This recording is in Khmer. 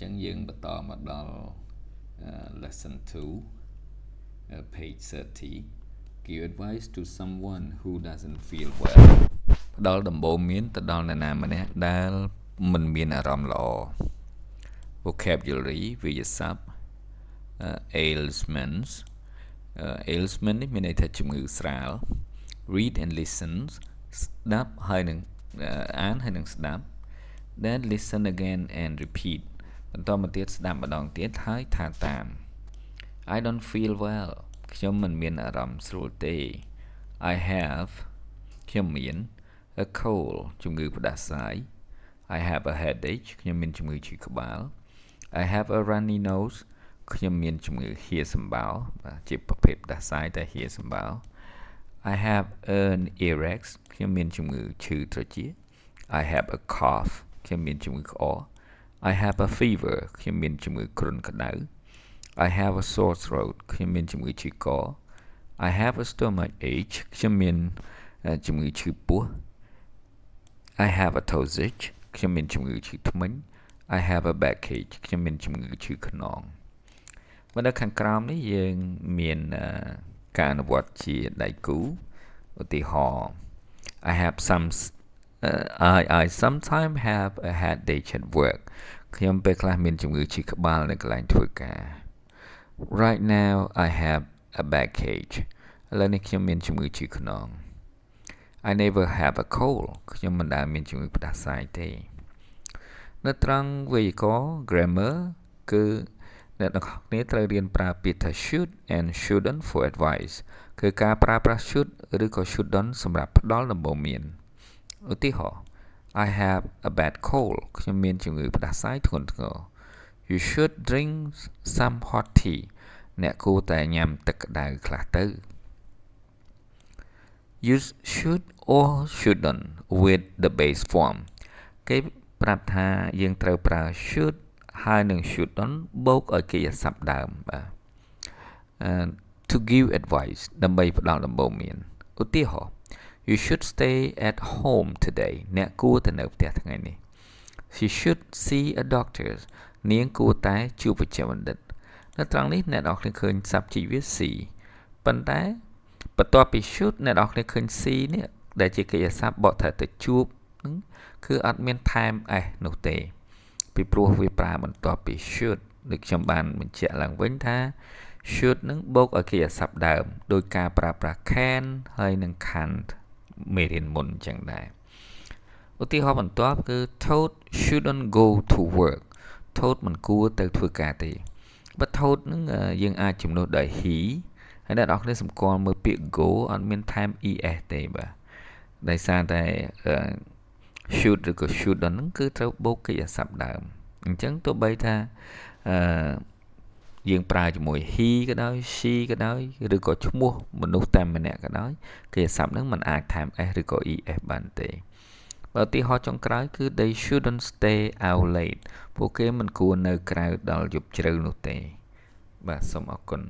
ចឹងយើងបន្តមកដល់ lesson 2 page 30 give advice to someone who doesn't feel well ផ្ដល់ដំបូន្មានទៅដល់អ្នកណាម្នាក់ដែលមិនមានអារម្មណ៍ល្អ vocabulary វាក្យសព្ទ ailments ailment នេះមានន័យថាជំងឺស្រាល read and listen ស្ដាប់ហើយនឹងអានហើយនឹងស្ដាប់ then listen again and repeat បន្តមកទៀតស្ដាប់ម្ដងទៀតហើយថាតាម I don't feel well ខ្ញុំមិនមានអារម្មណ៍ស្រួលទេ I have ខ្ញុំមាន a cold ជំងឺផ្ដាសាយ I have a headache ខ្ញុំមានជំងឺឈឺក្បាល I have a runny nose ខ្ញុំមានជំងឺហៀសម្បោរជាប្រភេទផ្ដាសាយតែហៀសម្បោរ I have an earache ខ្ញុំមានជំងឺឈឺត្រចៀក I have a cough ខ្ញុំមានជំងឺក្អក I have a fever ខ្ញុំមានជំងឺគ្រុនក្តៅ I have a sore throat ខ្ញុំមានជំងឺឈឺក I have a stomach ache ខ្ញុំមានជំងឺឈឺពោះ I have a toothache ខ្ញុំមានជំងឺឈឺធ្មេញ I have a backache ខ្ញុំមានជំងឺឈឺខ្នងមកដល់ខាងក្រោមនេះយើងមានការអនុវត្តជាដៃគូឧទាហរណ៍ I sometimes have a headache at work ខ្ញុំពេលខ្លះមានជំងឺឈឺក្បាលនៅកន្លែងធ្វើការ Right now I have a backache ឥឡូវនេះខ្ញុំមានជំងឺឈឺខ្នង I never have a cold ខ្ញុំមិនដែលមានជំងឺផ្ដាសាយទេនៅត្រង់វេយ្យាករណ៍ grammar គឺអ្នកទាំងអស់គ្នាត្រូវរៀនប្រើពាក្យថា should and shouldn't for advice គឺការប្រើប្រាស់ should ឬក៏ shouldn't សម្រាប់ផ្ដល់ដំបូន្មានឧទាហរណ៍ I have a bad cold ខ្ញុំមានជំងឺផ្ដាសាយធ្ងន់ធ្ងរ You should drink some hot tea អ្នកគួរតែញ៉ាំទឹកក្តៅខ្លះទៅ Use should or shouldn't with the base form គេប្រាប់ថាយើងត្រូវប្រើ should ហើយនឹង shouldn't បូកឲ្យកិរិយាសព្ទដើមបាទ to give advice ដើម្បីផ្ដល់ដំបូន្មានឧទាហរណ៍ You should stay at home today អ្នកគួរតែនៅផ្ទះថ្ងៃនេះ She should see a doctor នាងគួរតែជួបវេជ្ជបណ្ឌិតនៅត្រង់នេះអ្នកនរគ្នាឃើញ subject វា see ប៉ុន្តែបន្ទាប់ពី should អ្នកនរគ្នាឃើញ see នេះដែលជាកិរិយាសព្ទបកថាទៅជួបហ្នឹងគឺអត់មានថែម s នោះទេពីព្រោះវាប្រើបន្ទាប់ពី should ដូចខ្ញុំបានបញ្ជាក់ឡើងវិញថា should នឹងបូកឲ្យកិរិយាសព្ទដើមដោយការប្រើប្រាស់ can ហើយនឹង can't មេរៀនមុនអញ្ចឹងដែរឧទាហរណ៍បន្ទាប់គឺ Toad shouldn't go to work Toad មិនគួរទៅធ្វើការទេបើ Toad នឹងយើងអាចជំនួសដោយ he ហើយអ្នកនរគ្នាសម្គាល់មើលពាក្យ go អត់មានថែម es ទេបាទដោយសារតែ should ឬក៏ shouldn't ហ្នឹងគឺត្រូវបូកកិរិយាសព្ទដើមអញ្ចឹងទោះបីថាយើងប្រើជាមួយ he ក៏ដោយ she ក៏ដោយឬក៏ឈ្មោះមនុស្សតែម្នាក់ក៏ដោយកិរិយាសព្ទហ្នឹងมันអាចថែម s ឬក៏ es បានទេបើឧទាហរណ៍ចុងក្រោយគឺ they shouldn't stay out late ពួកគេមិនគួរនៅក្រៅដល់យប់ជ្រៅនោះទេបាទសូមអរគុណ